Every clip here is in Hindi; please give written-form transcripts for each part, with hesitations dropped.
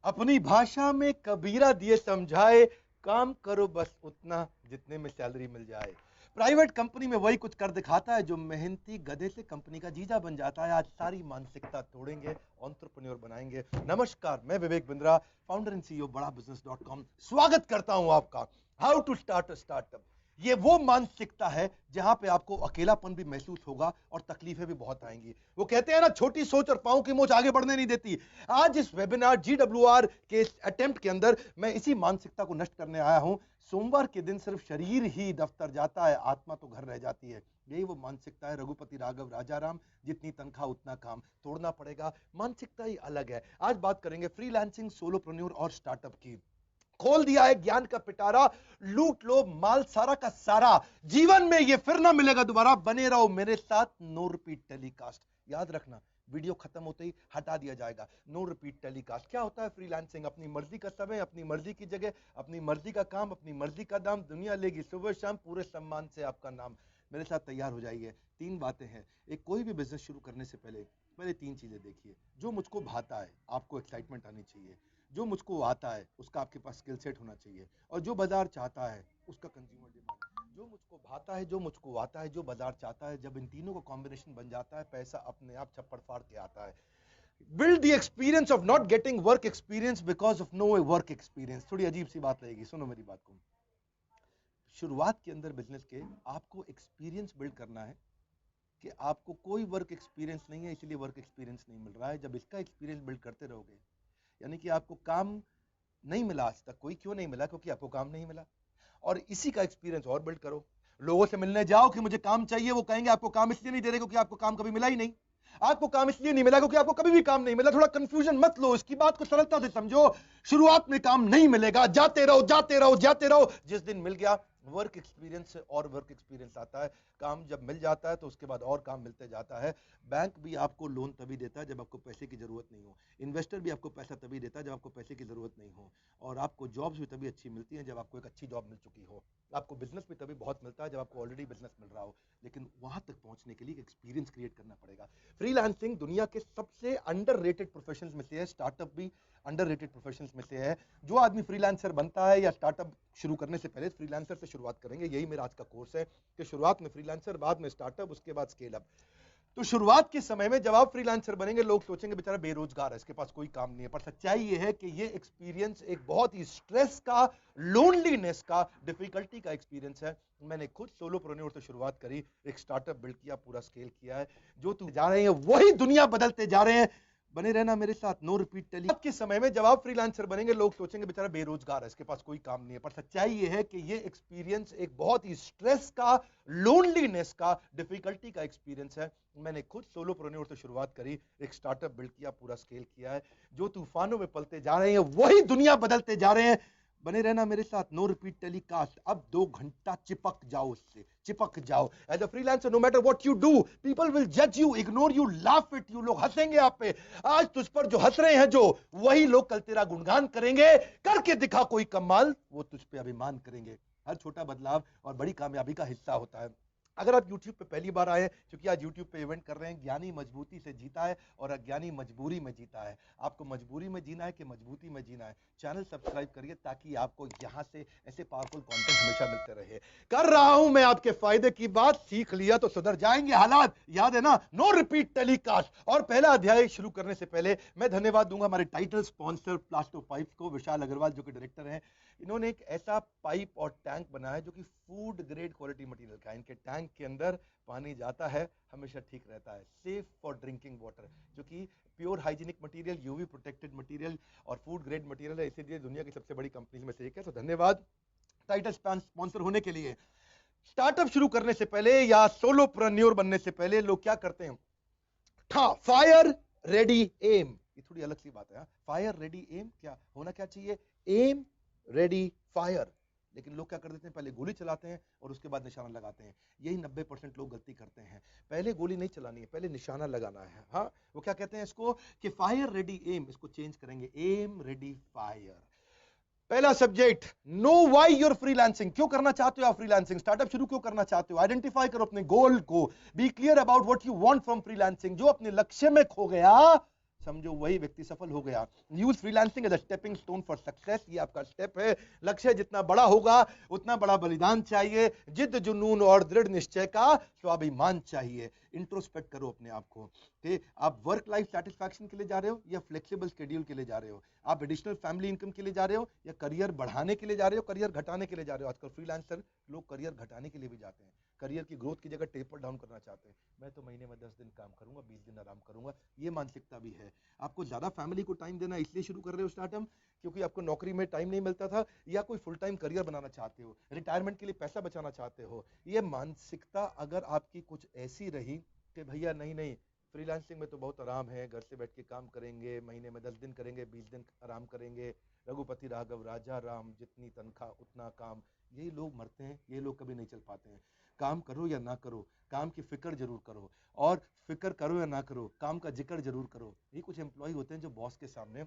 अपनी भाषा में कबीरा दिए समझाए, काम करो बस उतना जितने में सैलरी मिल जाए। प्राइवेट कंपनी में वही कुछ कर दिखाता है जो मेहनती गधे से कंपनी का जीजा बन जाता है। आज सारी मानसिकता तोड़ेंगे, एंटरप्रेन्योर बनाएंगे। नमस्कार, मैं Vivek Bindra, founder and CEO Bada Business. स्वागत करता हूं आपका। How to start a startup. ये वो मानसिकता है जहां पे आपको अकेलापन भी महसूस होगा और तकलीफें भी बहुत आएंगी। वो कहते हैं ना, छोटी सोच और पांव की मोच आगे बढ़ने नहीं देती। आज इस वेबिनार GWR के अटेम्प्ट के अंदर मैं इसी मानसिकता को नष्ट करने आया हूं। सोमवार के दिन सिर्फ शरीर ही दफ्तर जाता है, आत्मा तो घर रह जाती है। यही वो मानसिकता है रघुपति राघव राजाराम, जितनी तनख्वाह उतना काम। तोड़ना पड़ेगा, मानसिकता ही अलग है। आज बात करेंगे फ्रीलांसिंग, सोलोप्रेन्योर और स्टार्टअप की। खोल दिया है ज्ञान का पिटारा, लूट लो माल सारा का सारा। जीवन में ये फिर ना मिलेगा दोबारा, बने रहो मेरे साथ, नो रिपीट टेलीकास्ट। याद रखना, वीडियो खत्म होते ही हटा दिया जाएगा। No repeat telecast. क्या होता है फ्रीलांसिंग? अपनी मर्जी का समय, अपनी मर्जी की जगह, अपनी मर्जी का काम, अपनी मर्जी का दाम। दुनिया लेगी सुबह शाम, पूरे सम्मान से आपका नाम। मेरे साथ तैयार हो जाइए। 3 बातें हैं एक कोई भी बिजनेस शुरू करने से पहले 3 चीजें देखिए। जो मुझको भाता है, आपको एक्साइटमेंट आनी चाहिए। जो मुझको आता है उसका आपके पास स्किल सेट होना चाहिए। और जो बाजार चाहता है उसका कंज्यूमर डिमांड। जो मुझको भाता है, जो मुझको आता है, जो बाजार चाहता है, जब इन तीनों का कॉम्बिनेशन बन जाता है, पैसा अपने आप छप्पड़ फाड़ के आता है। Build the experience of not getting work experience because of no work experience. थोड़ी अजीब सी बात रहेगी, सुनो मेरी बात को। शुरुआत के अंदर बिजनेस के आपको एक्सपीरियंस बिल्ड करना है कि आपको कोई वर्क एक्सपीरियंस नहीं है, इसलिए वर्क एक्सपीरियंस नहीं मिल रहा है। जब इसका एक्सपीरियंस बिल्ड करते रहोगे, यानी कि आपको काम नहीं मिला आज तक। कोई क्यों नहीं मिला? क्योंकि आपको काम नहीं मिला। और इसी का एक्सपीरियंस और बिल्ड करो। लोगों से मिलने जाओ कि मुझे काम चाहिए, वो कहेंगे आपको काम इसलिए नहीं दे रहे क्योंकि आपको काम कभी मिला ही नहीं। आपको काम इसलिए नहीं मिला क्योंकि आपको कभी भी काम नहीं मिला। थोड़ा कंफ्यूजन मत लो, इसकी बात को सरलता से समझो। शुरुआत में काम नहीं मिलेगा, जाते रहो जाते रहो जाते रहो। जिस दिन मिल गया, वर्क एक्सपीरियंस से और वर्क एक्सपीरियंस आता है। काम जब मिल जाता है तो उसके बाद और काम मिलते जाता है। बैंक भी आपको लोन तभी देता है जब आपको पैसे की जरूरत नहीं हो। इन्वेस्टर भी आपको पैसा तभी देता है जब आपको पैसे की जरूरत नहीं हो। और आपको जॉब्स भी तभी अच्छी मिलती हैं जब आपको एक अच्छी जॉब मिल चुकी हो। आपको बिजनेस भी तभी बहुत मिलता है जब आपको ऑलरेडी बिजनेस मिल रहा हो। लेकिन वहां तक पहुंचने के लिए एक्सपीरियंस क्रिएट करना पड़ेगा। फ्रीलांसिंग दुनिया के सबसे अंडररेटेड प्रोफेशंस में से है। स्टार्टअप भी अंडररेटेड प्रोफेशंस में से है। जो आदमी फ्रीलांसर बनता है या स्टार्टअप शुरू करने से पहले फ्रीलांसर से शुरुआत करेंगे। यही मेरा आज का कोर्स है कि शुरुआत में फ्रीलांसर, बाद में स्टार्टअप, उसके बाद स्केल अप। तो शुरुआत के समय में जब आप फ्रीलांसर बनेंगे, लोग सोचेंगे बेचारा बेरोजगार है, इसके पास कोई काम नहीं है। पर सच्चाई ये है कि ये एक्सपीरियंस एक बहुत ही स्ट्रेस का, लोनलीनेस का, डिफिकल्टी का एक्सपीरियंस है। मैंने खुद सोलोप्रेन्योर से शुरुआत करी, एक स्टार्टअप बिल्ड किया, पूरा स्केल किया है। जो तुम जा रहे हैं वही दुनिया बदलते जा रहे हैं। बने रहना मेरे साथ, नो रिपीट टेली। के समय में जब आप फ्रीलांसर बनेंगे, लोग सोचेंगे बेचारा बेरोजगार है, इसके पास कोई काम नहीं है। पर सच्चाई ये है कि ये एक्सपीरियंस एक बहुत ही स्ट्रेस का, लोनलीनेस का, डिफिकल्टी का एक्सपीरियंस है। मैंने खुद सोलोप्रेन्योर से शुरुआत करी, एक स्टार्टअप बिल्ड किया, पूरा स्केल किया है। जो तूफानों में पलते जा रहे हैं वही दुनिया बदलते जा रहे हैं। बने रहना मेरे साथ, नो रिपीट टेलीकास्ट। अब 2 घंटा चिपक जाओ, उससे चिपक जाओ। As a freelancer, no matter what you do, people will जज you, ignore you, laugh at you. लोग हंसेंगे आप पे। आज तुझ पर जो हंस रहे हैं, जो वही लोग कल तेरा गुणगान करेंगे। करके दिखा कोई कमाल, वो तुझ पे अभिमान करेंगे। हर छोटा बदलाव और बड़ी कामयाबी का हिस्सा होता है। अगर आप YouTube पे पहली बार आए, क्योंकि आज YouTube पे इवेंट कर रहे हैं, ज्ञानी मजबूती से जीता है और अज्ञानी मजबूरी में जीता है। आपको मजबूरी में जीना है कि मजबूती में जीना है? चैनल सब्सक्राइब करिए ताकि आपको यहां से ऐसे पावरफुल कंटेंट हमेशा मिलते रहे। कर रहा हूं मैं आपके फायदे की बात, सीख लिया तो सुधर जाएंगे हालात। याद है ना, नो रिपीट टेलीकास्ट। और पहला अध्याय शुरू करने से पहले मैं धन्यवाद दूंगा हमारे टाइटल स्पॉन्सर प्लास्टो पाइप्स को, विशाल अग्रवाल जो कि डायरेक्टर हैं। इन्होंने एक ऐसा पाइप और टैंक बनाया है जो कि फूड ग्रेड क्वालिटी मटेरियल का है। इनके टैंक के अंदर पानी जाता है, हमेशा ठीक रहता है, सेफ फॉर ड्रिंकिंग वाटर, जो कि pure hygienic material, UV protected material और फूड ग्रेड मटेरियल है। इसीलिए दुनिया की सबसे बड़ी कंपनी में से एक है। तो धन्यवाद टाइटल स्पॉन्सर होने के लिए। स्टार्टअप शुरू करने से पहले या सोलोप्रेन्योर बनने से पहले लोग क्या करते हैं? Fire ready aim. ये थोड़ी अलग सी बात है। फायर रेडी एम क्या होना, क्या चाहिए? M ready fire. लेकिन लोग क्या कर देते हैं? पहले गोली चलाते हैं और उसके बाद निशाना लगाते हैं। यही 90% लोग गलती करते हैं। पहले गोली नहीं चलानी है, पहले निशाना लगाना है। हाँ, वो क्या कहते हैं इसको कि फायर रेडी एम, इसको चेंज करेंगे, एम रेडी फायर। पहला subject, know why you're freelancing. क्यों करना चाहते हो आप फ्रीलांसिंग? स्टार्टअप शुरू क्यों करना चाहते हो? आइडेंटिफाई करो अपने गोल को। Be clear about what you want from freelancing. जो अपने लक्ष्य में खो गया, समझो वही व्यक्ति सफल हो गया। Use freelancing as a stepping stone for success, ये आपका स्टेप है। लक्ष्य जितना बड़ा होगा उतना बड़ा बलिदान चाहिए, जिद जुनून और दृढ़ निश्चय का स्वाभिमान चाहिए। इंट्रोस्पेक्ट करो अपने आप को कि आप वर्क लाइफ सेटिस्फैक्शन के लिए जा रहे हो या फ्लेक्सिबल शेड्यूल के लिए जा रहे हो, आप एडिशनल फैमिली इनकम के लिए जा रहे हो या करियर बढ़ाने के लिए जा रहे हो, करियर घटाने के लिए जा रहे हो। आजकल फ्रीलांसर लोग करियर घटाने के लिए भी जाते हैं, करियर की ग्रोथ की जगह टेपर डाउन करना चाहते हैं। मैं तो महीने में 10 दिन काम करूंगा, 20 दिन आराम करूंगा, ये मानसिकता भी है। आपको ज्यादा फैमिली को टाइम देना इसलिए शुरू कर रहे हो स्टार्टअप क्योंकि आपको नौकरी में टाइम नहीं मिलता था, या कोई फुल टाइम करियर बनाना चाहते हो, रिटायरमेंट के लिए पैसा बचाना चाहते हो। ये मानसिकता अगर आपकी कुछ ऐसी रही कि भैया नहीं नहीं, फ्रीलांसिंग में तो बहुत आराम है, घर से बैठ के काम करेंगे, महीने में 10 दिन करेंगे, 20 दिन आराम करेंगे, रघुपति राघव राजा राम, जितनी तनख्वाह उतना काम, यही लोग मरते हैं, ये लोग कभी नहीं चल पाते हैं। काम करो या ना करो, काम की फिक्र जरूर करो, और फिक्र करो या ना करो, काम का जिक्र जरूर करो। ये कुछ एम्प्लॉय होते हैं जो बॉस के सामने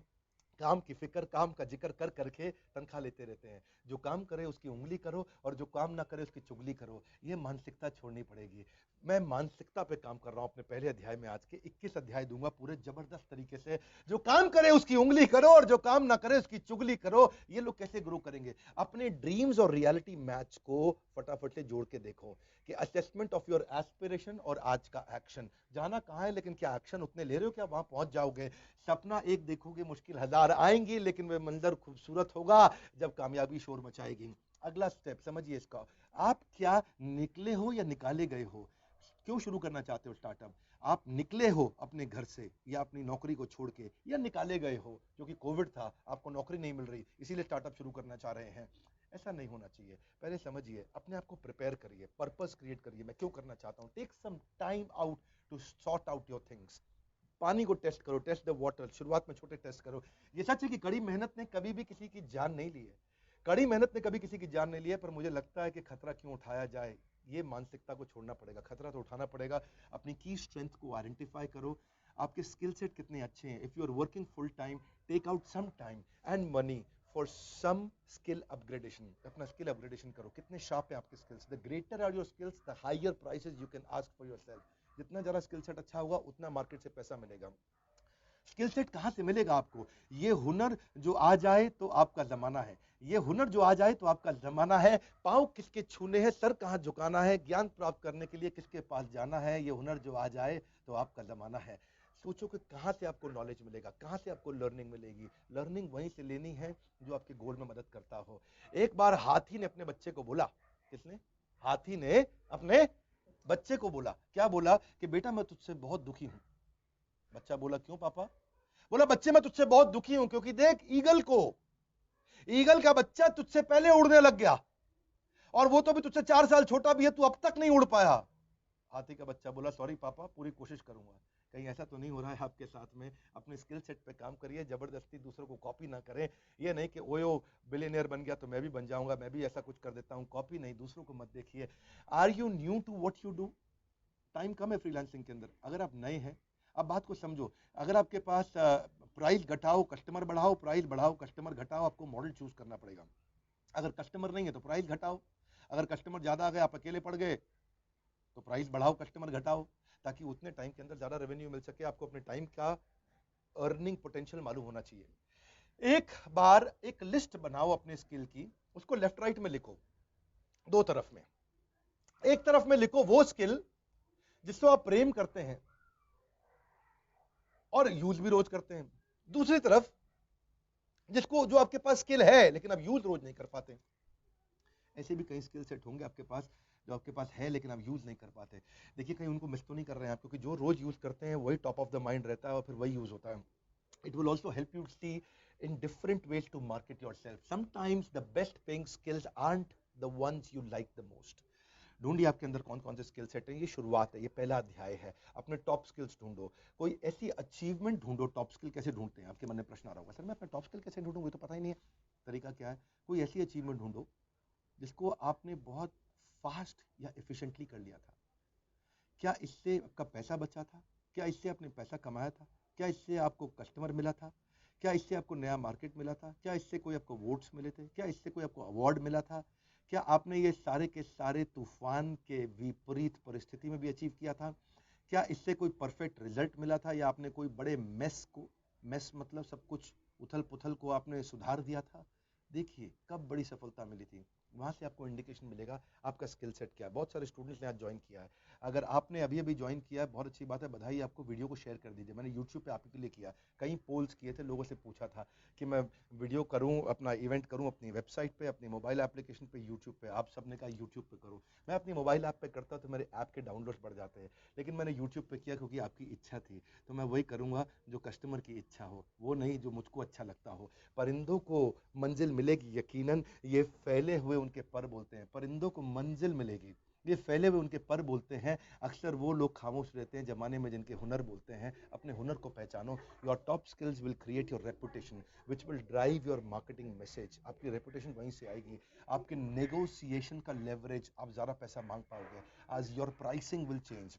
काम की फिक्र, काम का जिक्र कर करके तनख्वाह लेते रहते हैं। जो काम करे उसकी उंगली करो और जो काम ना करे उसकी चुगली करो। ये मानसिकता छोड़नी पड़ेगी। मैं मानसिकता पे काम कर रहा हूं अपने पहले अध्याय में, आज के 21 अध्याय दूंगा पूरे जबरदस्त तरीके से। जो काम करे उसकी उंगली करो और जो काम ना करे उसकी चुगली करो। ये लोग कैसे ग्रो करेंगे? अपने ड्रीम्स और रियलिटी मैच को फटाफट से जोड़ के देखो कि असेसमेंट ऑफ योर एस्पिरेशन और आज का एक्शन। जाना कहां है लेकिन क्या एक्शन उतने ले रहे हो, क्या वहां पहुंच जाओगे? सपना एक देखोगे, मुश्किल हजार आएंगी, लेकिन वे मंजर खूबसूरत होगा जब कामयाबी शोर मचाएगी। अगला स्टेप समझिए इसका, आप क्या निकले हो या निकाले गए हो? क्यों शुरू करना चाहते हो स्टार्टअप? आप निकले हो अपने घर से या अपनी नौकरी को छोड़ के, या निकाले गए हो क्योंकि कोविड था, आपको नौकरी नहीं मिल रही इसीलिए स्टार्टअप शुरू करना चाह रहे हैं? ऐसा नहीं होना चाहिए। पहले समझिए, अपने आप को प्रिपेयर करिए, पर्पस क्रिएट करिए, मैं क्यों करना चाहता हूं। Take some time out to sort out your things. पानी को टेस्ट करो, टेस्ट द वाटर। शुरुआत में छोटे टेस्ट करो। ये सच है कि कड़ी मेहनत ने कभी भी किसी की जान नहीं ली है, कड़ी मेहनत ने कभी किसी की जान नहीं ली है, पर मुझे लगता है कि खतरा क्यों उठाया जाए, ये मानसिकता को छोड़ना पड़ेगा। खतरा तो उठाना पड़ेगा। अपनी की स्ट्रेंथ को आइडेंटिफाई करो, आपके स्किल सेट कितने अच्छे हैं। If you are working full time, take out some time and money for some skill upgradation. अपना स्किल अपग्रेडेशन करो, कितने शार्प है आपके skills. The greater are your skills, the higher prices you can ask for yourself. जितना ज्यादा स्किल सेट अच्छा होगा उतना मार्केट से पैसा मिलेगा। स्किल सेट कहां से मिलेगा आपको? ये हुनर जो आ जाए तो आपका जमाना है, ये हुनर जो आ जाए तो आपका जमाना है। पांव किसके छूने हैं, सर कहां झुकाना है, ज्ञान प्राप्त करने के लिए किसके पास जाना है, ये हुनर जो आ जाए तो आपका जमाना है। सोचो कि कहां से आपको नॉलेज मिलेगा, कहां से आपको लर्निंग मिलेगी। लर्निंग वहीं से लेनी है जो आपके गोल में मदद करता हो। एक बार हाथी ने अपने बच्चे को बोला, किसने? हाथी ने अपने बच्चे को बोला, क्या बोला? कि बेटा मैं तुझसे बहुत दुखी हूं। बच्चा बोला, क्यों पापा? बोला, बच्चे मैं तुझसे बहुत दुखी हूं क्योंकि देख ईगल को, ईगल का बच्चा तुझसे पहले उड़ने लग गया और वो तो भी तुझसे 4 साल छोटा भी है, तू अब तक नहीं उड़ पाया। हाथी का बच्चा बोला, सॉरी पापा, पूरी कोशिश करूंगा। कहीं ऐसा तो नहीं हो रहा है आपके साथ में? अपने स्किल सेट पे काम करिए, जबरदस्ती दूसरों को कॉपी ना करें। ये नहीं कि ओयो बिलियनियर बन गया तो मैं भी बन जाऊंगा, मैं भी ऐसा कुछ कर देता हूं। कॉपी नहीं, दूसरों को मत देखिए। Are you new to what you do? Time कम है फ्रीलांसिंग के अंदर। अगर आप नए हैं, अब बात को समझो, अगर आपके पास प्राइस घटाओ कस्टमर बढ़ाओ, प्राइस बढ़ाओ कस्टमर घटाओ, आपको मॉडल चूज करना पड़ेगा। अगर कस्टमर नहीं है तो प्राइस घटाओ, अगर कस्टमर ज्यादा आ गए, आप अकेले पड़ गए, तो प्राइस बढ़ाओ कस्टमर घटाओ, ताकि उतने टाइम के अंदर ज्यादा रेवेन्यू मिल सके। आपको अपने टाइम का अर्निंग पोटेंशियल मालूम होना चाहिए। एक बार एक लिस्ट बनाओ अपने स्किल की, उसको लेफ्ट राइट में लिखो, दो तरफ में। एक तरफ में लिखो वो स्किल जिसको आप प्रेम करते हैं और यूज भी रोज करते हैं। दूसरी तरफ जिसको, जो आपके पास स्किल है लेकिन आप यूज रोज नहीं कर पाते। ऐसे भी कई स्किल सेट होंगे आपके पास जो आपके पास है लेकिन आप यूज नहीं कर पाते। देखिए, कहीं उनको मिस तो नहीं कर रहे हैं आप, क्योंकि जो रोज यूज करते हैं वही टॉप ऑफ द माइंड रहता है और फिर वही यूज होता है। It will also help you see in different ways to market yourself. Sometimes the best paying skills aren't the ones you like the most. ढूंढिए आपके अंदर कौन कौन से स्किल सेट हैं। ये शुरुआत है, ये पहला अध्याय है। अपने टॉप स्किल्स ढूंढो। कोई ऐसी अचीवमेंट ढूंढो। टॉप स्किल कैसे ढूंढते हैं? आपके मन में प्रश्न आ रहा होगा, सर मैं अपना टॉप स्किल कैसे ढूंढूंगा, ये तो पता ही नहीं है। तरीका क्या है? कोई ऐसी अचीवमेंट ढूंढो जिसको आपने बहुत फास्ट या एफिशिएंटली कर लिया था। क्या इससे आपका पैसा बचा था? क्या इससे आपने पैसा कमाया था? क्या इससे आपको कस्टमर मिला था? क्या इससे आपको नया मार्केट मिला था? क्या इससे कोई आपको वोट्स मिले थे? क्या इससे कोई आपको अवार्ड मिला था? क्या आपने ये सारे के सारे तूफान के विपरीत परिस्थिति में भी अचीव किया था? क्या इससे कोई परफेक्ट रिजल्ट मिला था, या आपने कोई बड़े मेस को मेस मतलब सब कुछ उथल पुथल को आपने सुधार दिया था। देखिए कब बड़ी सफलता मिली थी, वहां से आपको इंडिकेशन मिलेगा आपका स्किल सेट क्या है। बहुत सारे स्टूडेंट्स ने आज ज्वाइन किया है, अगर आपने अभी अभी ज्वाइन किया है बहुत अच्छी बात है, बधाई आपको। वीडियो को शेयर कर दीजिए, मैंने यूट्यूब पे आपके लिए किया, कई पोल्स किए थे, लोगों से पूछा था कि मैं वीडियो करूं, अपना इवेंट करूं अपनी वेबसाइट पे, अपनी मोबाइल एप्लीकेशन पे, यूट्यूब पे। आप सबने कहा यूट्यूब पे करो। मैं अपनी मोबाइल ऐप पे करता तो मेरे ऐप के डाउनलोड्स बढ़ जाते हैं, लेकिन मैंने यूट्यूब पे किया क्योंकि आपकी इच्छा थी। तो मैं वही करूंगा जो कस्टमर की इच्छा हो, वो नहीं जो मुझको अच्छा लगता हो। परिंदों को मंजिल मिलेगी यकीनन, ये फैले हुए उनके पर बोलते हैं, परिंदों को मंजिल मिलेगी, ये फैले हुए उनके पर बोलते हैं। अक्सर वो लोग खामोश रहते हैं जमाने में जिनके हुनर बोलते हैं। अपने हुनर को पहचानो। Your top skills will create your reputation which will drive your marketing message. आपकी रेपुटेशन वहीं से आएगी। आपके नेगोशिएशन का लेवरेज, आप ज़्यादा पैसा मांग पाओगे। आज योर प्राइसिंग विल चेंज।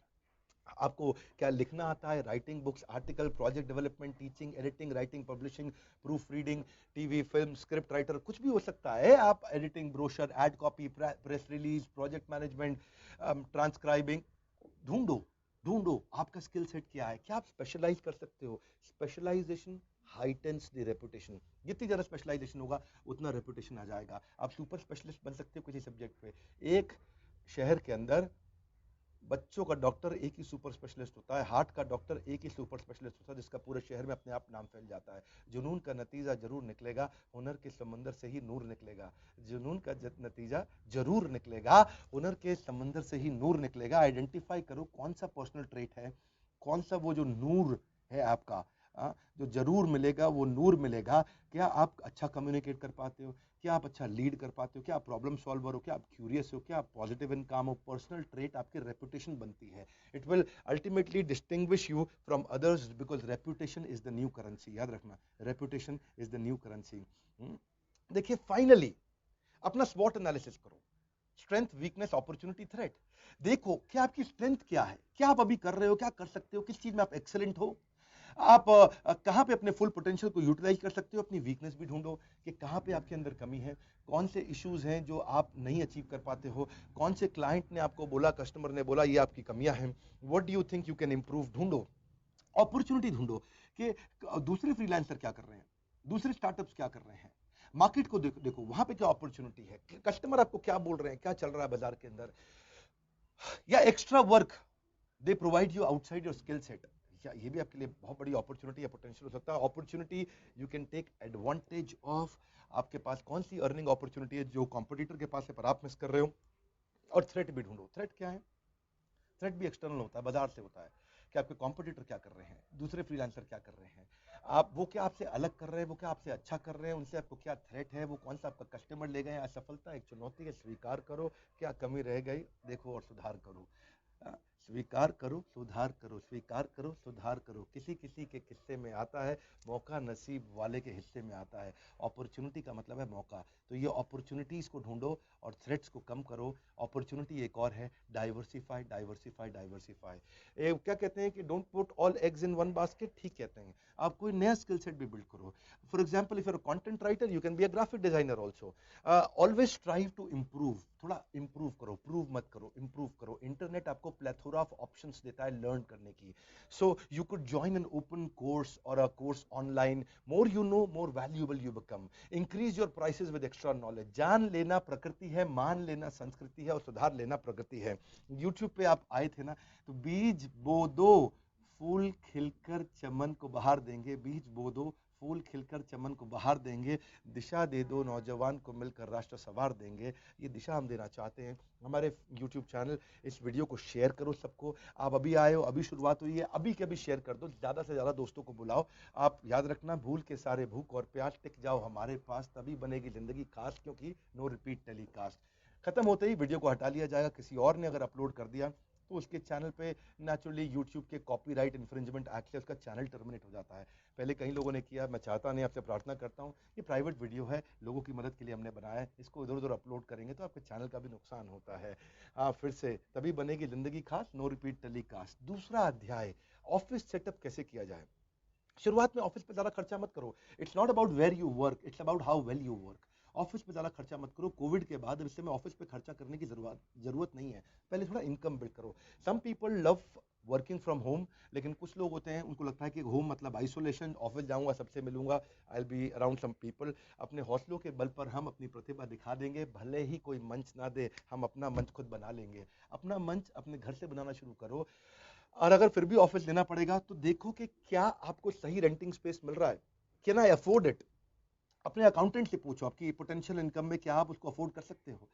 आपको क्या लिखना आता है? Writing books, article, project development, teaching, editing, writing, publishing, proof reading, TV, film, script writer, कुछ भी हो सकता है। आप editing, brochure, ad copy, press release, project management, transcribing, ढूंढो ढूंढो आपका स्किल सेट क्या है, क्या आप स्पेशलाइज कर सकते हो। Specialization heightens the reputation. जितनी ज़्यादा स्पेशलाइजेशन होगा उतना रेपुटेशन आ जाएगा। आप सुपर स्पेशलिस्ट बन सकते हो किसी सब्जेक्ट पे। एक शहर के अंदर बच्चों का डॉक्टर एक ही सुपर स्पेशलिस्ट होता है, हार्ट का डॉक्टर एक ही सुपर स्पेशलिस्ट होता है, जिसका पूरे शहर में अपने आप नाम फैल जाता है। जुनून का नतीजा जरूर निकलेगा, हुनर के समंदर से ही नूर निकलेगा। जुनून का नतीजा जरूर निकलेगा, हुनर के समंदर से ही नूर निकलेगा। आइडेंटिफाई करो कौन सा पर्सनल ट्रेट है, कौन सा वो जो नूर है आपका, जो जरूर मिलेगा, वो नूर मिलेगा। क्या आप अच्छा कम्युनिकेट कर पाते हो, क्या आप अच्छा लीड कर पाते हो, क्या आप प्रॉब्लम सॉल्वर हो, क्या आप क्यूरियस हो, क्या आप पॉजिटिव इन काम हो। पर्सनल ट्रेट आपकी रेपुटेशन बनती है। It will ultimately distinguish you from others because reputation is the new currency. याद रखना, reputation is the new currency. देखिए फाइनली अपना स्वॉट एनालिसिस करो। Strength, weakness, opportunity, threat. देखो क्या आपकी स्ट्रेंथ क्या है, क्या आप अभी कर रहे हो, क्या कर सकते हो, किस चीज में आप एक्सेलेंट हो, आप कहां पे अपने फुल पोटेंशियल को यूटिलाइज कर सकते हो। अपनी वीकनेस भी ढूंढो कि कहां पे आपके अंदर कमी है, कौन से इश्यूज हैं जो आप नहीं अचीव कर पाते हो, कौन से क्लाइंट ने आपको बोला, कस्टमर ने बोला ये आपकी कमियां हैं, what do you think you can improve. ढूंढो अपॉर्चुनिटी, ढूंढो कि दूसरे फ्रीलांसर क्या कर रहे हैं, दूसरे स्टार्टअप्स क्या कर रहे हैं। मार्केट को देखो, देखो वहां पे क्या अपॉर्चुनिटी है, कस्टमर आपको क्या बोल रहे हैं, क्या चल रहा है बाजार के अंदर, या extra work they provide you outside your skill set. या ये भी आपके लिए बहुत बड़ी अपॉर्चुनिटी या पोटेंशियल हो सकता है। Opportunity you can take advantage of. आपके पास कौन सी अर्निंग अपॉर्चुनिटी है जो कॉम्पिटिटर के पास है पर आप मिस कर रहे हो। और थ्रेट भी ढूंढो। थ्रेट क्या है? थ्रेट भी एक्सटर्नल होता है, बाजार से होता है कि आपके कॉम्पिटिटर क्या कर रहे हैं, दूसरे फ्रीलांसर क्या कर रहे हैं, आप वो क्या आपसे अलग कर रहे हैं, वो क्या आपसे अच्छा कर रहे हैं, उनसे आपको क्या थ्रेट है, वो कौन सा आपका कस्टमर ले गए। असफलता एक चुनौती है, स्वीकार करो क्या कमी रह गई, देखो और सुधार करो। स्वीकार करो, सुधार करो, स्वीकार करो, सुधार करो। किसी किसी के किस्से में आता है, मौका नसीब वाले के हिस्से में आता है। अपॉर्चुनिटी का मतलब है मौका। तो ये अपॉर्चुनिटीज को ढूंढो और थ्रेट्स को कम करो। अपॉर्चुनिटी एक और है, डाइवर्सिफाई, डाइवर्सिफाई, डाइवर्सिफाई। क्या कहते हैं कि don't put all eggs in one basket, ठीक कहते हैं। आप कोई नया स्किल सेट भी बिल्ड करो। For example if you're content writer, you can be a graphic designer also. Always strive to improve. थोड़ा इम्प्रूव करो, प्रूव मत करो, इम्प्रूव करो। इंटरनेट आपको प्लेथोरा ऑफ ऑप्शंस देता है लर्न करने की। So you could join an open course और a course online. More you know, more valuable you become. Increase your prices with extra knowledge. जान लेना प्रकृति है, मान लेना संस्कृति है और सुधार लेना प्रगति है। यूट्यूब पे आप आए थे ना, तो बीज बो दो, फूल खिलकर चमन को बहार देंगे। बीज बो दो, फूल खिलकर चमन को बहार देंगे। दिशा दे दो, नौजवान को मिलकर राष्ट्र सवार देंगे। ये दिशा हम देना चाहते हैं। हमारे YouTube चैनल, इस वीडियो को शेयर करो सबको। आप अभी आए हो, अभी शुरुआत हुई है, अभी के अभी शेयर कर दो, ज़्यादा से ज़्यादा दोस्तों को बुलाओ। आप याद रखना, भूल के सारे भूख और प्यास, टिक जाओ हमारे पास, तभी बनेगी ज़िंदगी खास, क्योंकि नो रिपीट टेलीकास्ट। खत्म होते ही वीडियो को हटा लिया जाएगा। किसी और ने अगर अपलोड कर दिया तो उसके चैनल पे नेचुरली यूट्यूब के कॉपीराइट इन्फ्रिंजमेंट एक्ट से उसका चैनल टर्मिनेट हो जाता है। पहले कई लोगों ने किया, मैं चाहता नहीं, आपसे प्रार्थना करता हूँ, ये प्राइवेट वीडियो है, लोगों की मदद के लिए हमने बनाया है। इसको इधर उधर अपलोड करेंगे तो आपके चैनल का भी नुकसान होता है। फिर से, तभी बनेगी जिंदगी खास, नो रिपीट टेलीकास्ट। दूसरा अध्याय, ऑफिस सेटअप कैसे किया जाए। शुरुआत में ऑफिस पे ज्यादा खर्चा मत करो। It's not about where you work, it's about how well you work. Office पे ज्यादा खर्चा मत करो। कोविड के बाद इस समय ऑफिस पे खर्चा करने की जरूरत नहीं है। पहले थोड़ा इनकम बिल्ड करो। Some people love working from home. लेकिन कुछ लोग होते हैं उनको लगता है कि होम मतलब आइसोलेशन, ऑफिस जाऊंगा सबसे मिलूंगा, I will be around some people. अपने हौसलों के बल पर हम अपनी प्रतिभा दिखा देंगे, भले ही कोई मंच ना दे, हम अपना मंच खुद बना लेंगे। अपना मंच अपने घर से बनाना शुरू करो। और अगर फिर भी ऑफिस लेना पड़ेगा तो देखो कि क्या आपको सही रेंटिंग स्पेस मिल रहा है, कैन आई अफोर्ड इट। अपने अकाउंटेंट से पूछो आपकी पोटेंशियल इनकम में क्या आप उसको अफोर्ड कर सकते हो।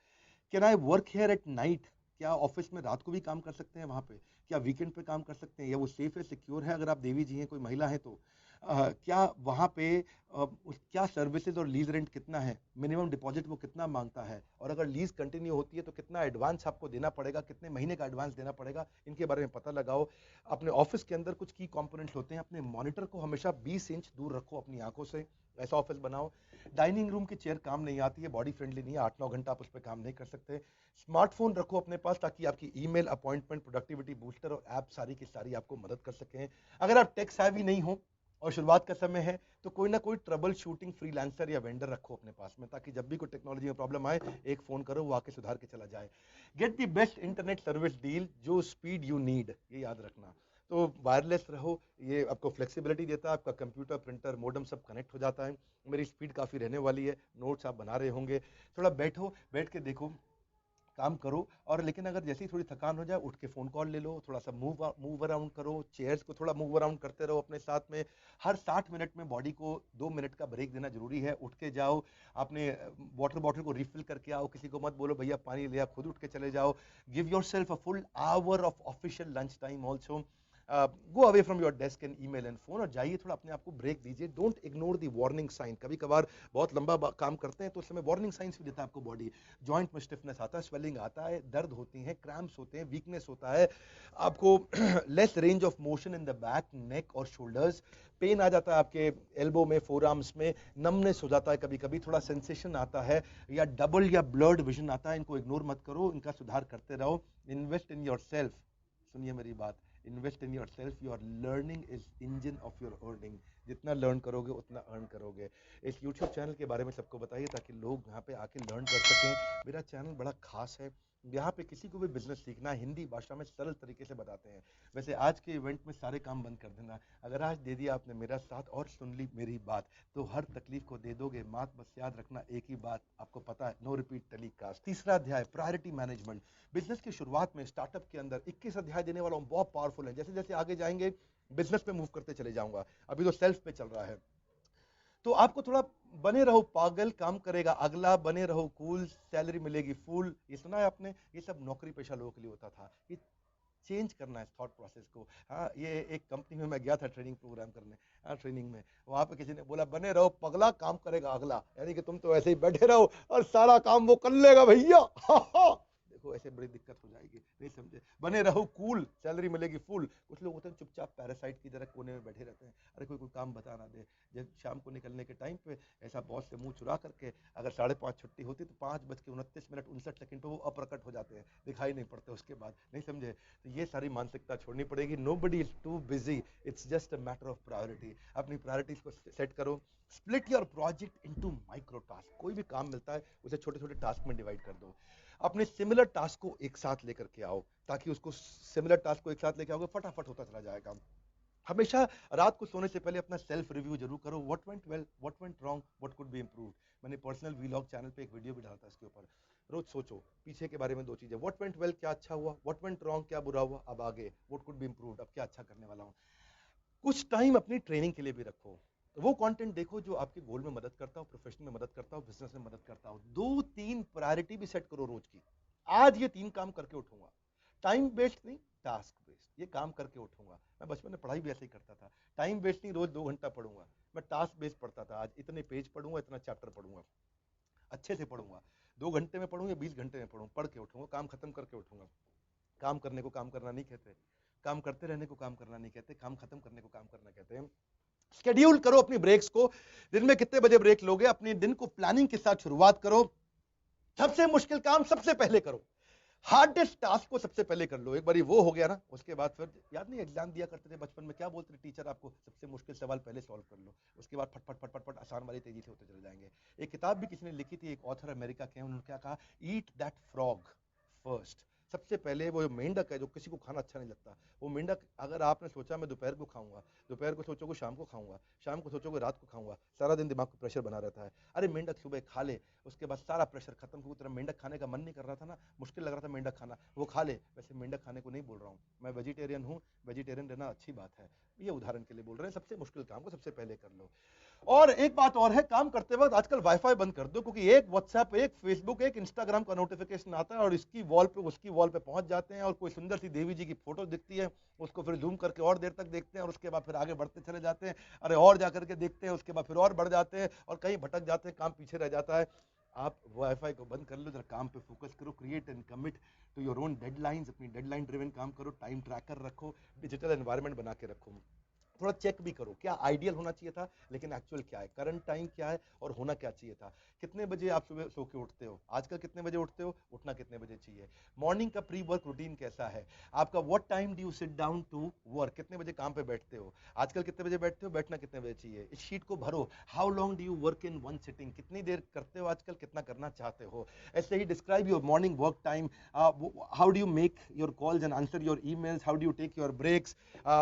Can I work here at night, क्या ऑफिस में रात को भी काम कर सकते हैं वहां पे, क्या वीकेंड पे काम कर सकते हैं, या वो सेफ है, सिक्योर है, अगर आप देवी जी हैं, कोई महिला है तो क्या वहां पे क्या सर्विसेज और लीज रेंट कितना है, मिनिमम डिपॉजिट वो कितना मांगता है, और अगर लीज कंटिन्यू होती है तो कितना एडवांस आपको देना पड़ेगा, कितने महीने का एडवांस देना पड़ेगा, इनके बारे में पता लगाओ। अपने ऑफिस के अंदर कुछ की कंपोनेंट्स होते हैं, अपने मॉनिटर को हमेशा 20 इंच दूर रखो अपनी आंखों से, ऐसा ऑफिस बनाओ। डाइनिंग रूम की चेयर काम नहीं आती है, बॉडी फ्रेंडली नहीं है, 8-9 घंटा आप उस पर काम नहीं कर सकते। स्मार्टफोन रखो अपने पास ताकि आपकी ईमेल, अपॉइंटमेंट, प्रोडक्टिविटी बूस्टर और ऐप सारी की सारी आपको मदद कर सकें। अगर आप टेक savvy नहीं हो और शुरुआत का समय है तो कोई ना कोई ट्रबल शूटिंग फ्रीलांसर या वेंडर रखो अपने पास में, ताकि जब भी कोई टेक्नोलॉजी में प्रॉब्लम आए एक फोन करो, वो आके सुधार के चला जाए। Get the best internet service deal, जो स्पीड यू नीड, ये याद रखना। तो वायरलेस रहो, ये आपको फ्लेक्सिबिलिटी देता है, आपका कंप्यूटर, प्रिंटर, मोडम सब कनेक्ट हो जाता है। मेरी स्पीड काफ़ी रहने वाली है, नोट्स आप बना रहे होंगे, थोड़ा बैठो, बैठ के देखो, काम करो। और लेकिन अगर जैसे ही थोड़ी थकान हो जाए उठ के फोन कॉल ले लो, थोड़ा सा मूव अराउंड करो, चेयर्स को थोड़ा मूव अराउंड करते रहो अपने साथ में। हर 60 मिनट में बॉडी को 2 मिनट का ब्रेक देना जरूरी है। उठ के जाओ, अपने वाटर बॉटल को रिफिल करके आओ, किसी को मत बोलो भैया पानी लिया, खुद उठ के चले जाओ। Give yourself a full hour of official lunch time also. Go away from your desk and email and phone, और जाइए थोड़ा अपने आप को ब्रेक दीजिए। Don't ignore the warning sign. कभी कभार बहुत लंबा काम करते हैं तो उस समय वार्निंग साइंस भी देता है आपको बॉडी। जॉइंट में स्टिफनेस आता है, स्वेलिंग आता है, दर्द होती है, क्रैम्प्स होते हैं, वीकनेस होता है आपको, less range of motion in the back, neck और शोल्डर्स, पेन आ जाता है आपके एल्बो में, फोर आर्म्स में, नमनेस हो जाता है, कभी कभी थोड़ा सेंसेशन आता है, या डबल या ब्लर्ड विजन आता है। इनको इग्नोर मत करो, इनका सुधार करते रहो। इन्वेस्ट इन योर सेल्फ, सुनिए मेरी बात, invest in your self, your learning is engine of your earning. जितना लर्न करोगे उतना अर्न करोगे। इस यूट्यूब चैनल के बारे में सबको बताइए ताकि लोग यहाँ पे आके लर्न कर सकें। मेरा चैनल बड़ा खास है, यहाँ पे किसी को भी बिजनेस सीखना है हिंदी भाषा में सरल तरीके से बताते हैं। वैसे आज के इवेंट में सारे काम बंद कर देना, अगर आज दे दिया आपने मेरा साथ और सुन ली मेरी बात तो हर तकलीफ को दे दोगे मात। बस याद रखना एक ही बात, आपको पता है, नो रिपीट टेलीकास्ट। तीसरा अध्याय प्रायोरिटी मैनेजमेंट। बिजनेस की शुरुआत में स्टार्टअप के अंदर 21 अध्याय देने वाला हूँ, बहुत पावरफुल है। जैसे जैसे आगे जाएंगे बिजनेस पे मूव करते चले जाऊंगा, अभी तो सेल्फ पे चल रहा है। तो आपको थोड़ा बने रहो पागल, काम करेगा अगला, बने रहो कूल, सैलरी मिलेगी फुल। ये सुना है आपने, ये सब नौकरी पेशा लोगों के लिए होता था। ये चेंज करना है थॉट प्रोसेस को। हाँ, ये एक कंपनी में मैं गया था ट्रेनिंग प्रोग्राम करने, हाँ ट्रेनिंग में, वहां पे किसी ने बोला बने रहो पगला, काम करेगा अगला, यानी कि तुम तो ऐसे ही बैठे रहो और सारा काम वो कर लेगा भैया। देखो ऐसे बड़ी दिक्कत हो जाएगी, नहीं समझे। बने रहो कूल, सैलरी मिलेगी फुल। कुछ लोग होते हैं चुपचाप पैरासाइट की तरह कोने में बैठे रहते हैं, अरे कोई कोई काम बता ना दे। जब शाम को निकलने के टाइम पे ऐसा बॉस से मुंह चुरा करके, अगर 5:30 छुट्टी होती तो 5:29 पे वो अप्रकट हो जाते हैं, दिखाई नहीं पड़ते उसके बाद, नहीं समझे। तो ये सारी मानसिकता छोड़नी पड़ेगी। Nobody is too busy, it's just a matter of priority. अपनी प्रायोरिटीज को सेट करो। Split your project into micro task. कोई भी काम मिलता है उसे छोटे छोटे टास्क में डिवाइड कर दो। अपने सिमिलर टास्क को एक साथ लेकर के आओ, ताकि उसको सिमिलर टास्क को एक साथ लेके आओगे फटाफट होता चला जाएगा। हमेशा रात को सोने से पहले अपना सेल्फ रिव्यू जरूर करो। What went well, what went wrong, what could be improved. मैंने पर्सनल वीलॉग चैनल पे एक वीडियो भी डाला था इसके ऊपर। रोज सोचो पीछे के बारे में 2 चीजें, व्हाट वेंट वेल क्या अच्छा हुआ, व्हाट वेंट रॉन्ग क्या बुरा हुआ, अब आगे व्हाट कुड बी इंप्रूव्ड, अब क्या अच्छा करने वाला हूँ। कुछ टाइम अपनी ट्रेनिंग के लिए भी रखो। वो कंटेंट देखो जो आपके गोल में मदद करता हो, प्रोफेशन में मदद करता हो, बिजनेस में मदद करता हो। 2-3 प्रायोरिटी भी सेट करो रोज की। आज ये 3 काम करके उठूंगा, टाइम वेस्ट नहीं, टास्क बेस्ड, ये काम करके उठूंगा। मैं बचपन में पढ़ाई भी ऐसे ही करता था, टाइम वेस्ट नहीं, रोज 2 घंटा पढ़ूंगा। मैं टास्क बेस्ड पढ़ता था, आज इतने पेज पढ़ूंगा, इतना चैप्टर पढ़ूंगा, अच्छे से पढ़ूंगा। 2 घंटे में पढ़ूंगा, 20 घंटे में पढ़ूं, पढ़ के उठूंगा, काम खत्म करके उठूंगा। काम करने को काम करना नहीं कहते, काम करते रहने को काम करना नहीं कहते, काम खत्म करने को काम करना कहते हैं। शेड्यूल करो अपनी ब्रेक्स को। दिन में कितने बजे ब्रेक लोगे, अपने दिन को प्लानिंग के साथ शुरुआत करो। सबसे मुश्किल काम सबसे पहले करो, हार्डेस्ट टास्क को सबसे पहले कर लो। एक बारी वो हो गया ना, उसके बाद फिर याद नहीं एग्जाम दिया करते थे बचपन में, क्या बोलते थे टीचर आपको, सबसे मुश्किल सवाल पहले सॉल्व कर लो, उसके बाद फट फट फट फट फट आसान वाली तेजी से होते चले जाएंगे। एक किताब भी किसी ने लिखी थी, एक ऑथर अमेरिका के, उन्होंने क्या कहा, ईट दैट फ्रॉग फर्स्ट, सबसे पहले वो मेंढक है जो किसी को खाना अच्छा नहीं लगता, वो मेंढक, अगर आपने सोचा मैं दोपहर को खाऊंगा, दोपहर को सोचोगे शाम को खाऊंगा, शाम को सोचोगे रात को खाऊंगा, सारा दिन दिमाग को प्रेशर बना रहता है। अरे मेंढक सुबह खा ले, उसके बाद सारा प्रेशर खत्म, क्योंकि तेरा मेंढक खाने का मन नहीं कर रहा था ना, मुश्किल लग रहा था मेंढक खाना, वो खा ले। वैसे मेंढक खाने को नहीं बोल रहा हूँ मैं, वेजिटेरियन हूँ, वेजिटेरियन रहना अच्छी बात है, ये उदाहरण के लिए बोल रहे हैं। सबसे मुश्किल काम को सबसे पहले कर लो। और एक बात और है, काम करते वक्त आजकल वाईफाई बंद कर दो, क्योंकि एक व्हाट्सएप, एक फेसबुक, एक इंस्टाग्राम का नोटिफिकेशन आता है और इसकी वॉल पे उसकी वॉल पे पहुंच जाते हैं, और कोई सुंदर सी देवी जी की फोटो दिखती है, उसको फिर जूम करके और देर तक देखते हैं, और उसके बाद फिर आगे बढ़ते चले जाते हैं, अरे और जाकर के देखते हैं, उसके बाद फिर और बढ़ जाते हैं, और कहीं भटक जाते हैं, काम पीछे रह जाता है। आप वाईफाई को बंद कर लो, जरा काम पे फोकस करो, create and commit to your own deadlines, अपनी डेडलाइन ड्रिवन काम करो, टाइम ट्रैकर रखो, डिजिटल एनवायरनमेंट बना के रखो, थोड़ा चेक भी करो क्या आइडियल होना चाहिए था, लेकिन एक्चुअल क्या है, करंट टाइम क्या है, और होना क्या चाहिए था। कितने बजे आप सुबह सो के उठते हो, आजकल कितने बजे उठते हो, उठना कितने बजे चाहिए, मॉर्निंग का प्री वर्क रूटीन कैसा है आपका, what time do you sit down to work, कितने बजे काम पे बैठते हो, आजकल कितने बजे बैठते हो, बैठना कितने बजे चाहिए, इस शीट को भरो। How long do you work in one sitting, कितनी देर करते हो आजकल, कितना करना चाहते हो। ऐसे ही describe your morning work time, how do you make your calls and answer your emails, how do you take your breaks,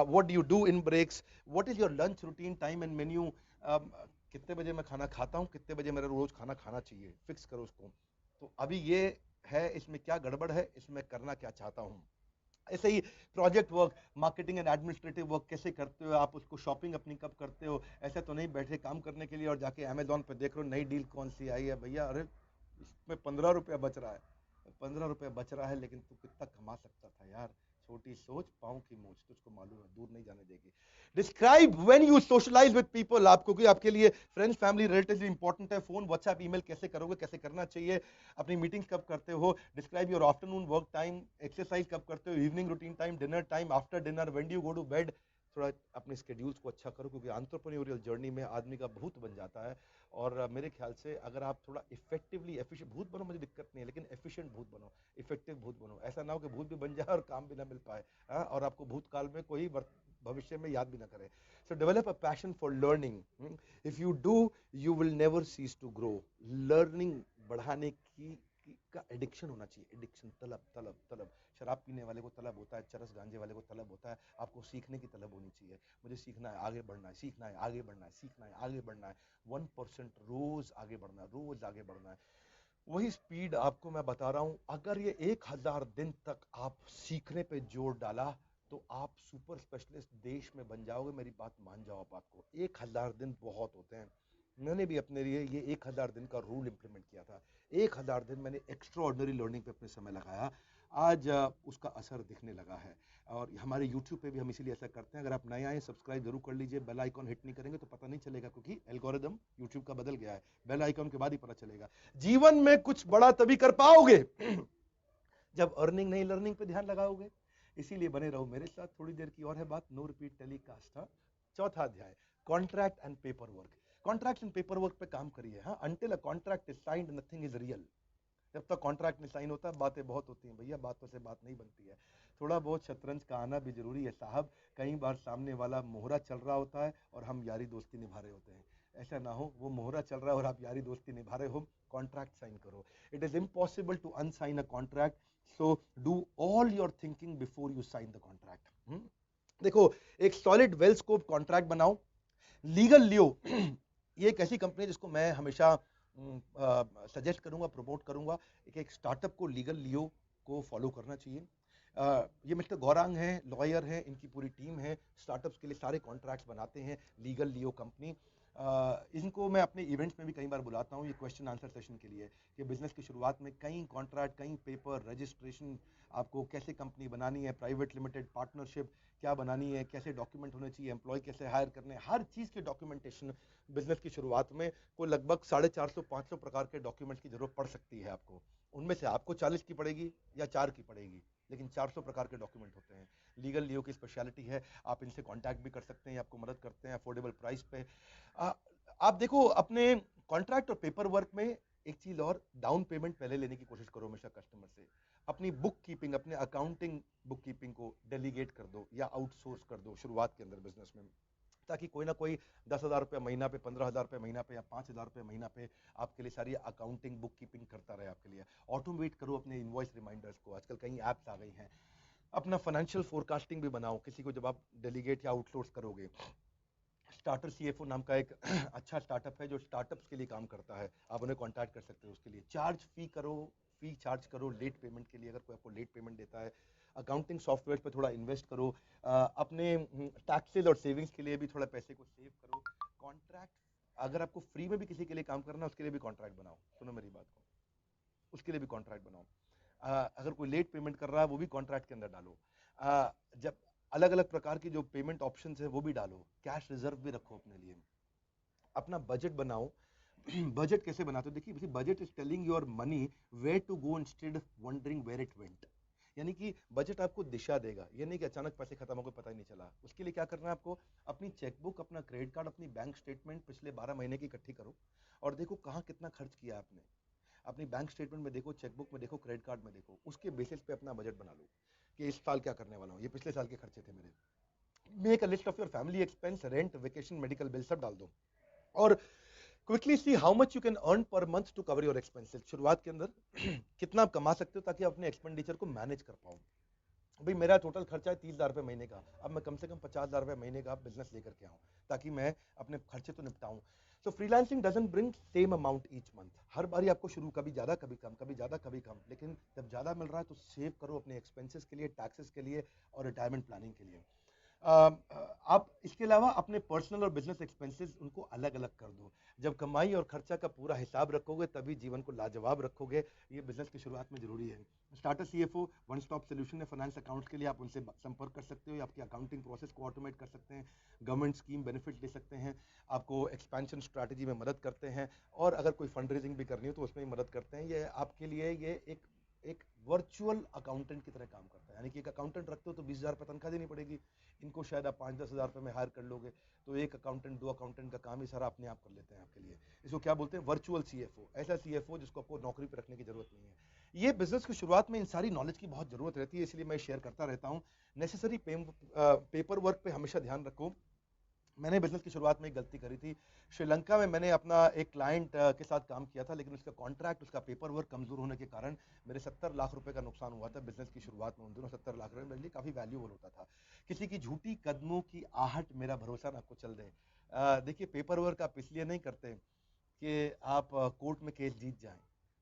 what do you do in breaks, what is your lunch routine time and menu, कितने बजे मैं खाना खाता हूँ, कितने बजे मेरा रोज खाना खाना चाहिए, फिक्स करो उसको। तो अभी ये है, इसमें क्या गड़बड़ है, इसमें करना क्या चाहता हूँ। ऐसे ही project work, marketing and administrative work कैसे करते हो आप, उसको शॉपिंग अपनी कब करते हो, ऐसा तो नहीं बैठे काम करने के लिए और जाके अमेजोन पे देख रहे हो नई डील कौन सी आई है, भैया अरे इसमें 15 रुपया बच रहा है, 15 रुपया बच रहा है, लेकिन तू कितना कमा सकता था यार, छोटी सोच पाँव की मूछ, तुझको मालूम है दूर नहीं जाने देगी। Describe when you socialize with people, आपको कि आपके लिए फ्रेंड्स फैमिली रिलेटिव्स इंपॉर्टेंट है, फोन व्हाट्सएप ईमेल कैसे करोगे, कैसे करना चाहिए, अपनी मीटिंग्स कब करते हो, describe your afternoon work time, exercise कब करते हो, evening routine time, dinner time, after dinner, when do you go to bed. थोड़ा अपने स्केड्यूल्स को अच्छा करो, क्योंकि एंटरप्रेन्योरियल जर्नी में आदमी का भूत बन जाता है। और मेरे ख्याल से अगर आप थोड़ा इफेक्टिवली एफिशिएंट, भूत बनो मुझे दिक्कत नहीं है, लेकिन एफिशिएंट भूत बनो, इफेक्टिव भूत बनो, ऐसा ना हो कि भूत भी बन जाए और काम भी ना मिल पाए, हाँ, और आपको भूतकाल में कोई भविष्य में याद भी ना करे। So develop a passion for learning, if you do you will never cease to grow. Learning बढ़ाने की का एडिक्शन होना चाहिए, एडिक्शन, तलब तलब तलब। शराब पीने वाले को तलब होता है, चरस गांजे वाले को तलब होता है, आपको सीखने की तलब होनी चाहिए, मुझे सीखना है, आगे बढ़ना है, सीखना है, आगे बढ़ना है, सीखना है, आगे बढ़ना है, 1% रोज आगे बढ़ना है, रोज आगे बढ़ना है। वही स्पीड आपको मैं बता रहा हूं, अगर ये 1000 दिन तक आप सीखने पे जोर डाला तो आप सुपर स्पेशलिस्ट देश में बन जाओगे, मेरी बात मान जाओ आप। आपको 1000 दिन बहुत होते हैं, मैंने भी अपने लिए ये 1000 दिन का रूल इंप्लीमेंट किया था। 1000 दिन मैंने एक्स्ट्रा ऑर्डिनरी लर्निंग पे अपने समय लगाया, आज उसका असर दिखने लगा है। और हमारे YouTube पे भी हम इसीलिए ऐसा करते हैं, अगर आप नए आए सब्सक्राइब जरूर कर लीजिए, बेल आइकॉन हिट नहीं करेंगे तो पता नहीं चलेगा, क्योंकि एल्गोरिदम YouTube का बदल गया है, बेल आइकॉन के बाद ही पता चलेगा। जीवन में कुछ बड़ा तभी कर पाओगे जब अर्निंग नहीं लर्निंग पे ध्यान लगाओगे। इसीलिए बने रहो मेरे साथ, थोड़ी देर की और है बात, नो रिपीट टेलीकास्ट। हाँ, चौथा अध्याय, contract and paper work. Contract and paper work पे काम करिए। हाँ, until a contract is signed nothing is real. जब तक कॉन्ट्रैक्ट नहीं साइन होता बातें बहुत होती हैं भैया, बातों से बात नहीं बनती है। थोड़ा बहुत शतरंज का आना भी जरूरी है साहब, कई बार सामने वाला मोहरा चल रहा होता है और हम यारी दोस्ती निभा रहे होते हैं, ऐसा ना हो वो मोहरा चल रहा है और आप यारी दोस्ती निभा रहे हो, कॉन्ट्रैक्ट साइन करो। It is impossible to unsign a contract, so do all your thinking before you sign the contract. देखो, एक सॉलिड वेल स्कोप कॉन्ट्रैक्ट बनाओ। लीगल लियो ये एक ऐसी कंपनी है जिसको मैं हमेशा सजेस्ट करूंगा, प्रमोट करूंगा। एक स्टार्टअप को लीगल लियो को फॉलो करना चाहिए। ये मिस्टर गौरांग हैं, लॉयर हैं, इनकी पूरी टीम है, स्टार्टअप्स के लिए सारे कॉन्ट्रैक्ट्स बनाते हैं, लीगल लियो कंपनी। इनको मैं अपने इवेंट्स में भी कई बार बुलाता हूँ, ये क्वेश्चन आंसर सेशन के लिए, कि बिजनेस की शुरुआत में कई कॉन्ट्रैक्ट, कई पेपर, रजिस्ट्रेशन, आपको कैसे कंपनी बनानी है, प्राइवेट लिमिटेड, पार्टनरशिप क्या बनानी है, कैसे डॉक्यूमेंट होने चाहिए, एम्प्लॉय कैसे हायर करने हैं, हर चीज़ की डॉक्यूमेंटेशन बिजनेस की शुरुआत में को लगभग 450-500 प्रकार के डॉक्यूमेंट्स की जरूरत पड़ सकती है आपको। उनमें से आपको 40 की पड़ेगी या 4 की पड़ेगी, लेकिन 400 प्रकार के डॉक्यूमेंट होते हैं। लीगल लियो की स्पेशलिटी है, आप इनसे कांटेक्ट भी कर सकते हैं, आपको मदद करते हैं अफोर्डेबल प्राइस पे। आप देखो अपने कॉन्ट्रैक्ट और पेपर वर्क में एक चीज और, डाउन पेमेंट पहले लेने की कोशिश करो हमेशा कस्टमर से। अपनी बुक कीपिंग, अपने अकाउंटिंग बुक कीपिंग को डेलीगेट कर दो या आउटसोर्स कर दो शुरुआत के अंदर बिजनेस में। ताकि कोई ना कोई 10,000 रुपये महीना पे, 15,000 रुपये महीना पे या 5,000 रुपये महीना पे आपके लिए सारी अकाउंटिंग बुक कीपिंग करता रहे आपके लिए। ऑटोमेट करो अपने इनवॉइस रिमाइंडर्स को, आजकल कई ऐप्स आ गई हैं। अपना फाइनेंशियल फोरकास्टिंग भी बनाओ, किसी को जब आप डेलीगेट या आउटसोर्स करोगे। स्टार्टर सीएफओ नाम का एक अच्छा स्टार्टअप है जो स्टार्टअप्स के लिए काम करता है, आप उन्हें कॉन्टैक्ट कर सकते हो उसके लिए। फी चार्ज करो लेट पेमेंट के लिए, अगर कोई आपको लेट पेमेंट देता है। अकाउंटिंग सॉफ्टवेयर पे थोड़ा इन्वेस्ट करो, अपने टैक्सेस और सेविंग्स के लिए भी थोड़ा पैसे को सेव करो। कॉन्ट्रैक्ट, अगर आपको फ्री में भी किसी के लिए काम करना है उसके लिए भी कॉन्ट्रैक्ट बनाओ, सुनो मेरी बात को, उसके लिए भी कॉन्ट्रैक्ट बनाओ। अगर कोई लेट पेमेंट कर रहा है वो भी कॉन्ट्रैक्ट के अंदर डालो। जब अलग अलग प्रकार की जो पेमेंट ऑप्शंस है वो भी डालो। कैश रिजर्व भी रखो अपने लिए। अपना बजट बनाओ। बजट कैसे बनाते हो, देखिए budget is telling your money where to go instead of wondering where it went. यानी कि बजट आपको दिशा देगा, ये नहीं कि अचानक पैसे खत्म हो गए पता ही नहीं चला। उसके लिए क्या करना है आपको, अपनी चेकबुक, अपना क्रेडिट कार्ड, अपनी बैंक स्टेटमेंट पिछले 12 महीने की इकट्ठी करो और देखो कहाँ कितना खर्च किया आपने। अपनी बैंक स्टेटमेंट में देखो, चेकबुक में देखो, क्रेडिट कार्ड में देखो, उसके बेसिस पे अपना बजट बना लो कि इस साल क्या करने वाला हूँ, ये पिछले साल के खर्चे थे मेरे। Make a list of your family expense, rent, vacation, medical bill सब डाल दो और quickly see how much you can earn per month to cover your expenses. शुरुआत के अंदर कितना आप कमा सकते हो ताकि आप अपने एक्सपेंडिचर को मैनेज कर पाओ। भाई मेरा टोटल खर्चा है 30,000 रुपये महीने का, अब मैं कम से कम 50,000 रुपये महीने का बिजनेस लेकर के आऊँ ताकि मैं अपने खर्चे तो निपटाऊं। So freelancing doesn't bring same amount each month. हर बारी आपको शुरू कभी ज्यादा कभी कम, कभी ज्यादा कभी कम, लेकिन जब ज्यादा मिल रहा है तो सेव करो अपने एक्सपेंसेस के लिए, टैक्सेस के लिए और रिटायरमेंट प्लानिंग के लिए। आप इसके अलावा अपने पर्सनल और बिजनेस एक्सपेंसेस उनको अलग अलग कर दो। जब कमाई और खर्चा का पूरा हिसाब रखोगे तभी जीवन को लाजवाब रखोगे। ये बिजनेस की शुरुआत में जरूरी है। Starter CFO one stop solution है फाइनेंस अकाउंट्स के लिए, आप उनसे संपर्क कर सकते हो, आपकी अकाउंटिंग प्रोसेस को ऑटोमेट कर सकते हैं, गवर्नमेंट स्कीम बेनिफिट दे सकते हैं, आपको एक्सपेंशन स्ट्रैटेजी में मदद करते हैं और अगर कोई फंड रेजिंग भी करनी हो तो उसमें भी मदद करते हैं। ये आपके लिए ये एक वर्चुअल अकाउंटेंट की तरह काम करता है। यानी कि एक अकाउंटेंट रखते हो तो 20,000 रुपये तनख्वाह देनी पड़ेगी, इनको शायद आप 5-10 हज़ार रुपये में हायर कर लोगे, तो एक अकाउंटेंट 2 अकाउंटेंट का काम ही सारा अपने आप कर लेते हैं आपके लिए। इसको क्या बोलते हैं, वर्चुअल सीएफओ। ऐसा सीएफओ जिसको आपको नौकरी पर रखने की जरूरत नहीं है। ये बिजनेस की शुरुआत में इन सारी नॉलेज की बहुत जरूरत रहती है, इसलिए मैं शेयर करता रहता हूँ। नेसेसरी पेपर वर्क पे हमेशा ध्यान रखो। मैंने बिजनेस की शुरुआत में एक गलती करी थी। श्रीलंका में मैंने अपना एक क्लाइंट के साथ काम किया था, लेकिन उसका कॉन्ट्रैक्ट, उसका पेपर वर्क कमजोर होने के कारण मेरे 70 लाख रुपए का नुकसान हुआ था बिजनेस की शुरुआत में। उन दिनों 70 लाख रुपए मेरे लिए काफी वैल्यूबल होता था। किसी की झूठी कदमों की आहट मेरा भरोसा ना आपको चल दे। देखिए पेपर वर्क आप इसलिए नहीं करते कि आप कोर्ट में केस जीत जाएं।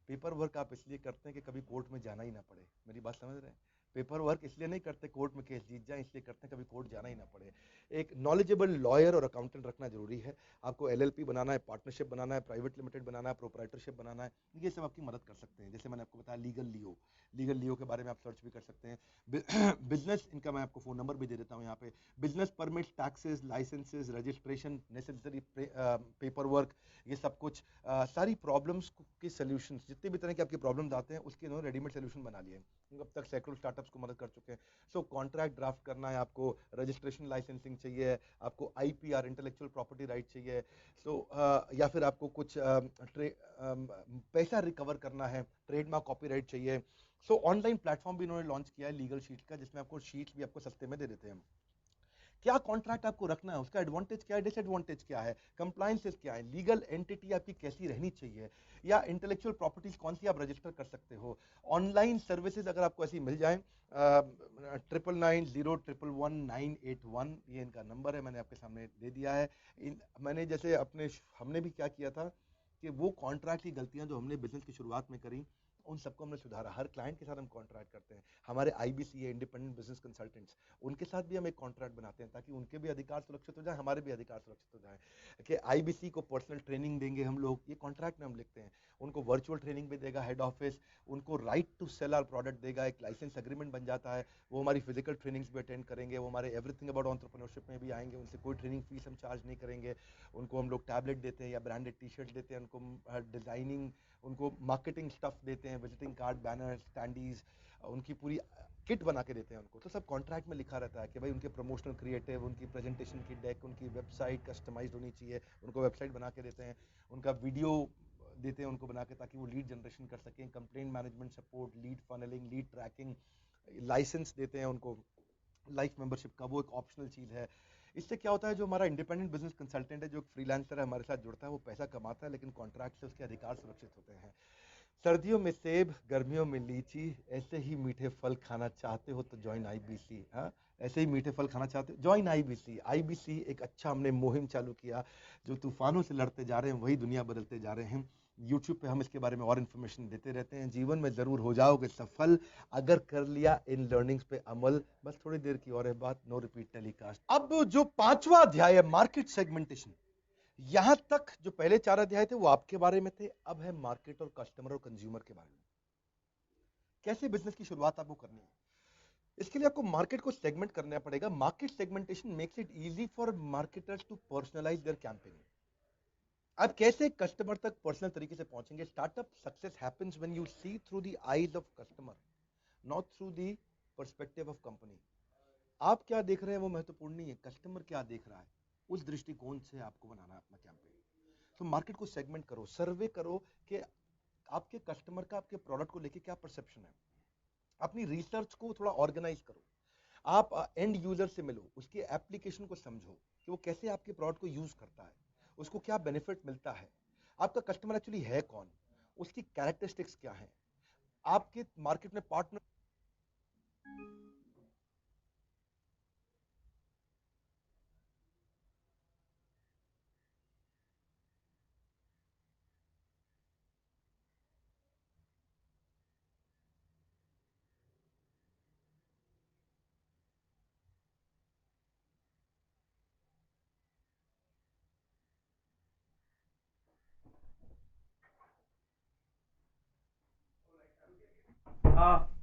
पेपर वर्क आप इसलिए करते हैं कि कभी कोर्ट में जाना ही ना पड़े। मेरी बात समझ रहे हैं? पेपर वर्क इसलिए नहीं करते कोर्ट में केस जीत जाए, इसलिए करते हैं कभी कोर्ट जाना ही ना पड़े। एक नॉलेजेबल लॉयर और अकाउंटेंट रखना जरूरी है। आपको एलएलपी बनाना है, पार्टनरशिप बनाना है, प्राइवेट लिमिटेड बनाना है, प्रोप्राइटरशिप बनाना है, ये सब आपकी मदद कर सकते हैं। जैसे मैंने आपको बताया लीगल लियो के बारे में आप सर्च भी कर सकते हैं। बिजनेस इनका मैं आपको फोन नंबर भी दे देता हूँ यहाँ पे। Business permit, taxes, licenses, registration, necessary paper work, ये सब कुछ सारी प्रॉब्लम्स के सॉल्यूशंस, जितने भी तरह के आपके प्रॉब्लम्स आते हैं उसके इन्होंने रेडीमेड सॉल्यूशन बना लिए हैं। अब तक सैकड़ों स्टार्टअप्स को मदद कर चुके हैं। सो कॉन्ट्रैक्ट ड्राफ्ट करना है आपको, रजिस्ट्रेशन लाइसेंसिंग चाहिए, आपको आईपीआर इंटेलेक्चुअल प्रॉपर्टी राइट चाहिए, सो या फिर आपको कुछ पैसा रिकवर करना है, ट्रेडमार्क कॉपीराइट चाहिए। सो ऑनलाइन प्लेटफॉर्म भी इन्होंने लॉन्च किया है लीगल शीट का, जिसमें आपको शीट्स भी आपको सस्ते में दे देते हैं। क्या कॉन्ट्रैक्ट आपको रखना है, उसका एडवांटेज क्या है, डिसएडवांटेज क्या है, कंप्लायंसेस क्या है, लीगल एंटिटी आपकी कैसी रहनी चाहिए, या इंटेलेक्चुअल प्रॉपर्टीज कौन सी आप रजिस्टर कर सकते हो। ऑनलाइन सर्विसेज अगर आपको ऐसी मिल जाए, 9990111981 ये इनका नंबर है, मैंने आपके सामने दे दिया है। मैंने जैसे हमने भी क्या किया था कि वो कॉन्ट्रैक्ट की गलतियां जो हमने बिजनेस की शुरुआत में करी उन सबको हमने सुधारा। हर क्लाइंट के साथ हम कॉन्ट्रैक्ट करते हैं। हमारे आईबीसी है, इंडिपेंडेंट बिजनेस कंसल्टेंट्स, उनके साथ भी हम एक कॉन्ट्रैक्ट बनाते हैं ताकि उनके भी अधिकार सुरक्षित हो जाए, हमारे भी अधिकार सुरक्षित हो जाए। कि आईबीसी को पर्सनल ट्रेनिंग देंगे हम लोग, ये कॉन्ट्रैक्ट में हम लिखते हैं। उनको वर्चुअल ट्रेनिंग भी देगा हेड ऑफिस, उनको right to sell our product देगा, एक लाइसेंस एग्रीमेंट बन जाता है। वो हमारी फिजिकल ट्रेनिंग्स भी अटेंड करेंगे, वो हमारे एवरीथिंग अबाउट एंटरप्रेन्योरशिप में भी आएंगे, उनसे कोई ट्रेनिंग फीस हम चार्ज नहीं करेंगे। उनको हम लोग टैबलेट देते हैं या ब्रांडेड टी शर्ट देते हैं, उनको डिजाइनिंग, उनको मार्केटिंग स्टफ देते हैं, विजिटिंग कार्ड, बैनर, स्टैंडीज, उनकी पूरी किट बना के देते हैं उनको। तो सब कॉन्ट्रैक्ट में लिखा रहता है कि भाई उनके प्रमोशनल क्रिएटिव, उनकी प्रेजेंटेशन की डेक, उनकी वेबसाइट कस्टमाइज्ड होनी चाहिए, उनको वेबसाइट बना के देते हैं, उनका वीडियो देते हैं उनको बना के ताकि वो लीड जनरेशन कर सकें, complaint management support, lead funneling, lead tracking, license देते हैं उनको, लाइफ मेंबरशिप का, वो एक ऑप्शनल चीज़ है। इससे क्या होता है, जो हमारा इंडिपेंडेंट बिजनेस कंसल्टेंट है, जो फ्रीलांसर है, हमारे साथ जुड़ता है, वो पैसा कमाता है, लेकिन कॉन्ट्रैक्ट से उसके अधिकार सुरक्षित होते हैं। सर्दियों में सेब, गर्मियों में लीची, ऐसे ही मीठे फल खाना चाहते हो तो ज्वाइन आईबीसी। हाँ, ऐसे ही मीठे फल खाना चाहते हो, ज्वाइन आईबीसी। आईबीसी एक अच्छा हमने मुहिम चालू किया, जो तूफानों से लड़ते जा रहे हैं वही दुनिया बदलते जा रहे हैं। यूट्यूब पे हम इसके बारे में और इन्फॉर्मेशन देते रहते हैं। जीवन में जरूर हो जाओगे सफल, अगर कर लिया इन लर्निंग्स पे अमल। बस थोड़ी देर की और है बात, नो रिपीट टेलीकास्ट। अब जो पांचवा अध्याय है, मार्केट सेगमेंटेशन, यहां तक जो पहले चार अध्याय थे वो आपके बारे में थे, अब है मार्केट और कस्टमर और कंज्यूमर के बारे में। कैसे बिजनेस की शुरुआत आपको करनी है, इसके लिए आपको मार्केट को सेगमेंट करना पड़ेगा। Market segmentation makes it easy for marketers to personalize their campaign. आप कैसे कस्टमर तक पर्सनल तरीके से पहुंचेंगे? Startup success happens when you see through the eyes of customer, not through the perspective of company. आप क्या देख रहे हैं वो महत्वपूर्ण नहीं है, कस्टमर क्या देख रहा है, उस दृष्टिकोण से आपको बनाना है अपना कैंपेन। तो मार्केट को सेगमेंट करो, सर्वे करो कि आपके कस्टमर का आपके प्रोडक्ट को लेके क्या परसेप्शन है। अपनी रिसर्च को थोड़ा ऑर्गेनाइज करो। आप एंड यूजर से मिलो, उसकी एप्लीकेशन को समझो कि वो कैसे आपके प्रोडक्ट को यूज करता है, उसको क्या बेनिफिट मिलता है, आपका कस्टमर एक्चुअली है कौन, उसकी कैरेक्टरिस्टिक्स क्या है, आपके मार्केट में पार्टनर। हाँ।